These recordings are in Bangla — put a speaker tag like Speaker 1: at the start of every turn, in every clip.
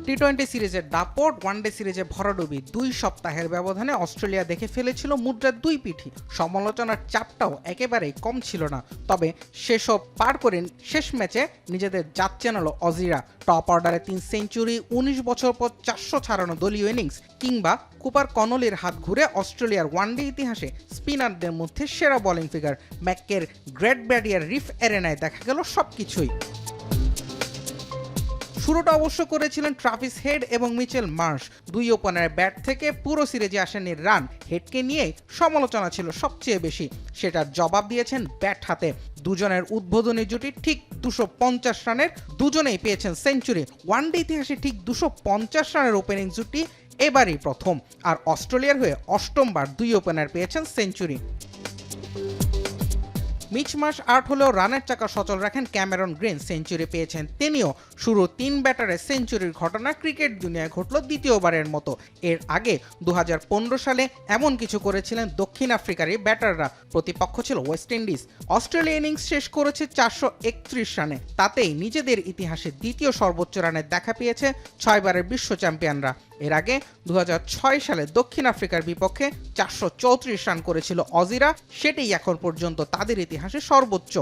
Speaker 1: টি-20 সিরিজের দাপট, ওয়ানডে সিরিজে ভরাডুবি, 2 সপ্তাহের ব্যবধানে অস্ট্রেলিয়া দেখে ফেলেছিল মুদ্রার দুই পিঠি। সমালোচনার চাপটাও একেবারেই কম ছিল না। তবে সেসব পার করে শেষ ম্যাচে নিজেদের জাত চেনালো অজিরা। টপ অর্ডারে 3 সেঞ্চুরি, 19 বছর পর 400 ছাড়ানো দলীয় ইনিংস, কিংবা কুপার কনলির হাত ঘুরে অস্ট্রেলিয়ার ওয়ানডে ইতিহাসে স্পিনারদের মধ্যে সেরা বোলিং ফিগার। ম্যাকের গ্রেট ব্যারিয়ার রিফ এরেনায় দেখা গেল সবকিছুই। শুরুটা অবশ্য করেছিলেন ট্রাভিস হেড এবং মিচেল মার্শ। দুই ওপেনারের ব্যাট থেকে পুরো সিরিজে আসেনি রান। হেডকে নিয়েই সমালোচনা ছিল সবচেয়ে বেশি। সেটার জবাব দিয়েছেন ব্যাট হাতে। দুজনের উদ্বোধনী জুটি ঠিক 250 রানের, দুজনেই পেয়েছেন সেঞ্চুরি। ওয়ানডে ইতিহাসে ঠিক 250 রানের ওপেনিং জুটি এবারই প্রথম। আর অস্ট্রেলিয়ার হয়ে অষ্টমবার দুই ওপেনার পেয়েছেন সেঞ্চুরি। মিচ মার্শ আউট হলেও রানের চাকা সচল রাখেন ক্যামেরন গ্রিন। সেঞ্চুরি পেয়েছেন তিনিও। শুরু 3 ব্যাটারে সেঞ্চুরির ঘটনা ক্রিকেট দুনিয়ায় ঘটল দ্বিতীয়বারের মতো। এর আগে 2015 সালে এমন কিছু করেছিলেন দক্ষিণ আফ্রিকারই ব্যাটাররা। প্রতিপক্ষ ছিল ওয়েস্ট ইন্ডিজ। অস্ট্রেলিয়া ইনিংস শেষ করেছে 431 রানে। তাতেই নিজেদের ইতিহাসে দ্বিতীয় সর্বোচ্চ রানের দেখা পেয়েছে 6 বারের বিশ্ব চ্যাম্পিয়নরা। এর আগে 2006 সালে দক্ষিণ আফ্রিকার বিপক্ষে 434 রান করেছিল অজিরা। সেটাই এখন পর্যন্ত তাদের ইতিহাসে সর্বোচ্চ।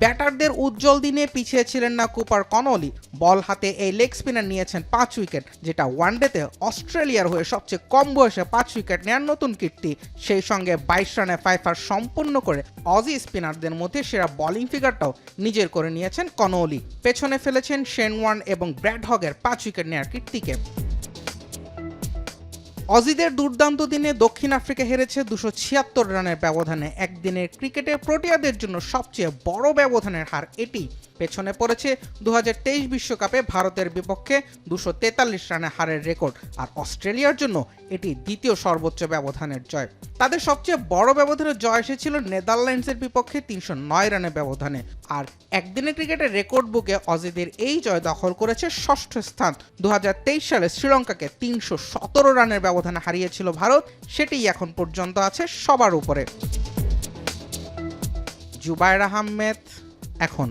Speaker 1: ব্যাটারদের উজ্জ্বল দিনে পিছিয়ে ছিলেন না কুপার কনলি। বল হাতে এই লেগ স্পিনার নিয়েছেন 5 উইকেট, যেটা ওয়ানডেতে অস্ট্রেলিয়ার হয়ে সবচেয়ে কম বয়সে 5 উইকেট নেওয়ার নতুন কীর্তি। সেই সঙ্গে 22 রানে ফাইফার সম্পূর্ণ করে অজি স্পিনারদের মধ্যে সেরা বোলিং ফিগারটাও নিজের করে নিয়েছেন কনলি। পেছনে ফেলেছেন শেন ওয়ার্ন এবং ব্র্যাড হগের 5 উইকেট নেওয়ার কীর্তিকে। অজিদের দুর্দান্ত দিনে দক্ষিণ আফ্রিকা হেরেছে 276 রানের ব্যবধানে। একদিনের ক্রিকেটে প্রোটিয়াদের জন্য সবচেয়ে বড় ব্যবধানের হার এটি। পেছনে পড়েছে 2023 বিশ্বকাপে ভারতের বিপক্ষে 243 রানে হারের রেকর্ড। আর অস্ট্রেলিয়ার জন্য এটি দ্বিতীয় সর্বোচ্চ ব্যবধানের জয়। তাদের সবচেয়ে বড় ব্যবধানের জয় এসেছিল নেদারল্যান্ডসের বিপক্ষে 309 রানের ব্যবধানে। আর একদিনের ক্রিকেটের রেকর্ড বুকে অজিদের এই জয় দখল করেছে 6ষ্ঠ স্থান। 2023 সালে শ্রীলঙ্কাকে 317 রানের ব্যবধানে হারিয়েছিল ভারত। সেটিই এখন পর্যন্ত আছে সবার উপরে। জুবায়ের আহমেদ, এখন।